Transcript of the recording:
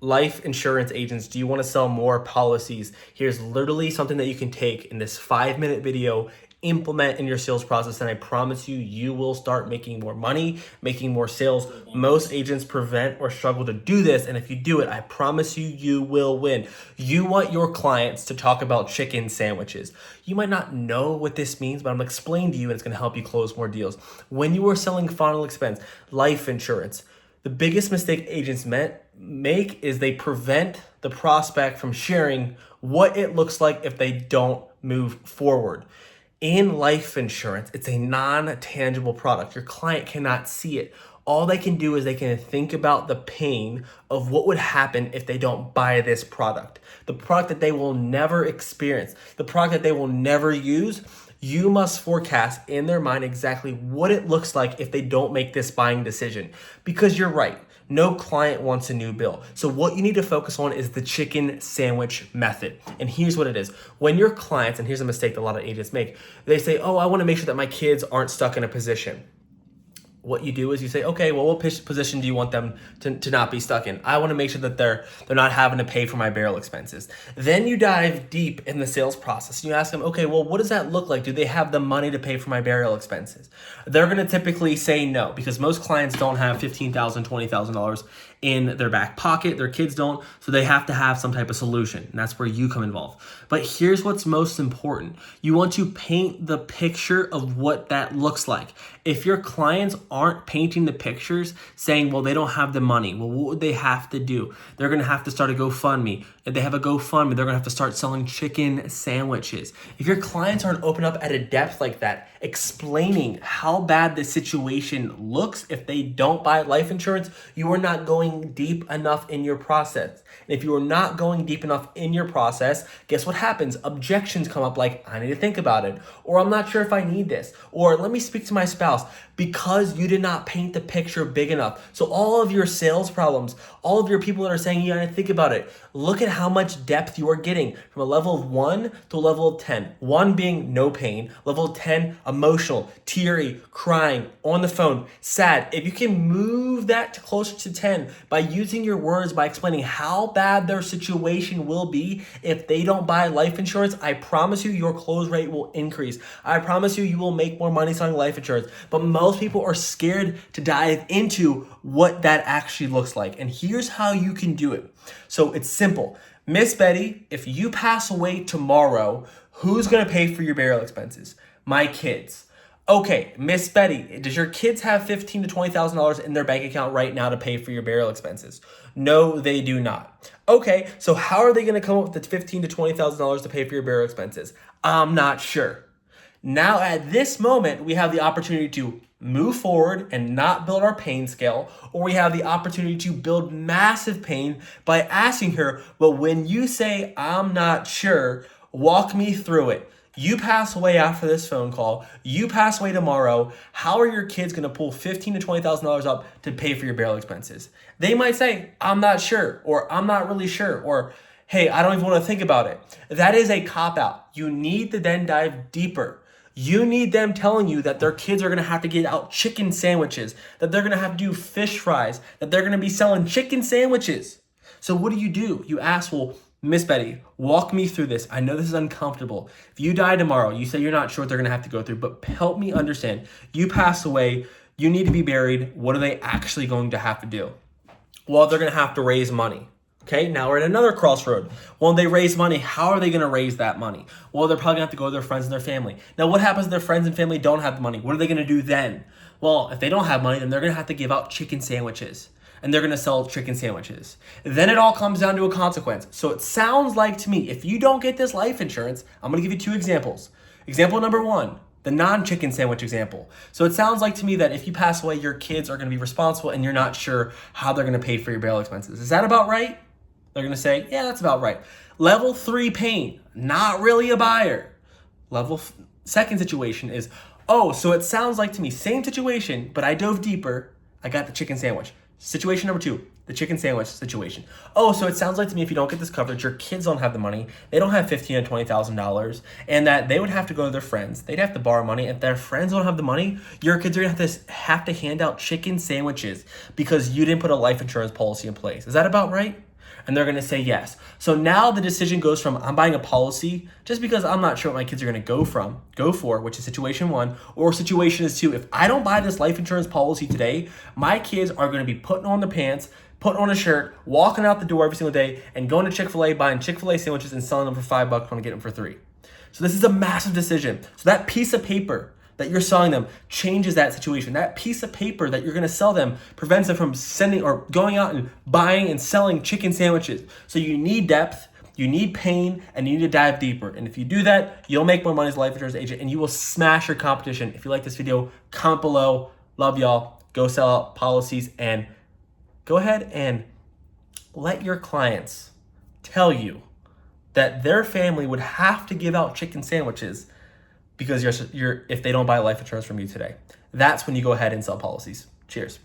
life insurance agents, do you want to sell more policies? Here's literally something that you can take in this 5-minute video, implement in your sales process, and I promise you, you will start making more money, making more sales. Most agents prevent or struggle to do this, and if you do it, I promise you, you will win. You want your clients to talk about chicken sandwiches. You might not know what this means, but I'm gonna explain to you, and it's gonna help you close more deals. When you are selling final expense, life insurance, the biggest mistake agents make is they prevent the prospect from sharing what it looks like if they don't move forward. In life insurance, it's a non-tangible product. Your client cannot see it. All they can do is they can think about the pain of what would happen if they don't buy this product. The product that they will never experience, the product that they will never use. You must forecast in their mind exactly what it looks like if they don't make this buying decision. Because you're right, no client wants a new bill. So what you need to focus on is the chicken sandwich method. And here's what it is. When your clients, and here's a mistake that a lot of agents make, they say, oh, I want to make sure that my kids aren't stuck in a position. What you do is you say, okay, well, what position do you want them to not be stuck in? I want to make sure that they're not having to pay for my burial expenses. Then you dive deep in the sales process. You ask them, okay, well, what does that look like? Do they have the money to pay for my burial expenses? They're going to typically say no, because most clients don't have $15,000, $20,000 in their back pocket. Their kids don't, so they have to have some type of solution, and that's where you come involved. But here's what's most important. You want to paint the picture of what that looks like. If your clients aren't painting the pictures, saying, well, they don't have the money, well, what would they have to do? They're going to have to start a GoFundMe. If they have a GoFundMe, they're going to have to start selling chicken sandwiches. If your clients aren't open up at a depth like that, explaining how bad the situation looks if they don't buy life insurance, you are not going deep enough in your process. And if you are not going deep enough in your process, guess what happens? Objections come up like, I need to think about it, or I'm not sure if I need this, or let me speak to my spouse, because you did not paint the picture big enough. So all of your sales problems, all of your people that are saying you gotta think about it, look at how much depth you are getting from a level of 1 to a level of 10. 1 being no pain, level 10, emotional, teary, crying, on the phone, sad. If you can move that to closer to 10 by using your words, by explaining how bad their situation will be if they don't buy life insurance, I promise you your close rate will increase. I promise you, you will make more money selling life insurance. But most people are scared to dive into what that actually looks like. And here's how you can do it. So it's simple. Miss Betty, if you pass away tomorrow, who's going to pay for your burial expenses? My kids. Okay, Miss Betty, does your kids have $15,000 to $20,000 in their bank account right now to pay for your burial expenses? No, they do not. Okay, so how are they going to come up with the $15,000 to $20,000 to pay for your burial expenses? I'm not sure. Now, at this moment, we have the opportunity to move forward and not build our pain scale, or we have the opportunity to build massive pain by asking her, well, when you say, I'm not sure, walk me through it. You pass away after this phone call, you pass away tomorrow, how are your kids going to pull $15,000 to $20,000 up to pay for your burial expenses? They might say, I'm not sure, or I'm not really sure, or hey, I don't even want to think about it. That is a cop-out. You need to then dive deeper. You need them telling you that their kids are going to have to get out chicken sandwiches, that they're going to have to do fish fries, that they're going to be selling chicken sandwiches. So what do? You ask, well, Miss Betty, walk me through this. I know this is uncomfortable. If you die tomorrow, you say you're not sure what they're going to have to go through, but help me understand. You pass away, you need to be buried. What are they actually going to have to do? Well, they're going to have to raise money. Okay, now we're at another crossroad. When they raise money, how are they going to raise that money? Well, they're probably going to have to go to their friends and their family. Now, what happens if their friends and family don't have the money? What are they going to do then? Well, if they don't have money, then they're going to have to give out chicken sandwiches. And they're going to sell chicken sandwiches. Then it all comes down to a consequence. So it sounds like to me, if you don't get this life insurance, I'm going to give you 2 examples. Example number 1. The non-chicken sandwich example. So it sounds like to me that if you pass away, your kids are going to be responsible and you're not sure how they're going to pay for your burial expenses. Is that about right? They're going to say, yeah, that's about right. Level 3 pain, not really a buyer. Second situation is, oh, so it sounds like to me, same situation, but I dove deeper. I got the chicken sandwich. Situation number 2, the chicken sandwich situation. Oh, so it sounds like to me if you don't get this coverage, your kids don't have the money. They don't have $15,000 to $20,000, and that they would have to go to their friends. They'd have to borrow money. If their friends don't have the money, your kids are going to have to hand out chicken sandwiches because you didn't put a life insurance policy in place. Is that about right? And they're going to say yes. So now the decision goes from I'm buying a policy just because I'm not sure what my kids are going to go for, which is situation one, or situation is two. If I don't buy this life insurance policy today, my kids are going to be putting on their pants, putting on a shirt, walking out the door every single day, and going to Chick-fil-A, buying Chick-fil-A sandwiches and selling them for $5 when I get them for $3. So this is a massive decision. So that piece of paper that you're selling them changes that situation. That piece of paper that you're going to sell them prevents them from sending or going out and buying and selling chicken sandwiches. So you need depth, you need pain, and you need to dive deeper. And if you do that, you'll make more money as a life insurance agent and you will smash your competition. If you like this video, comment below. Love y'all. Go sell out policies and go ahead and let your clients tell you that their family would have to give out chicken sandwiches because you're if they don't buy life insurance from you today. That's when you go ahead and sell policies. Cheers.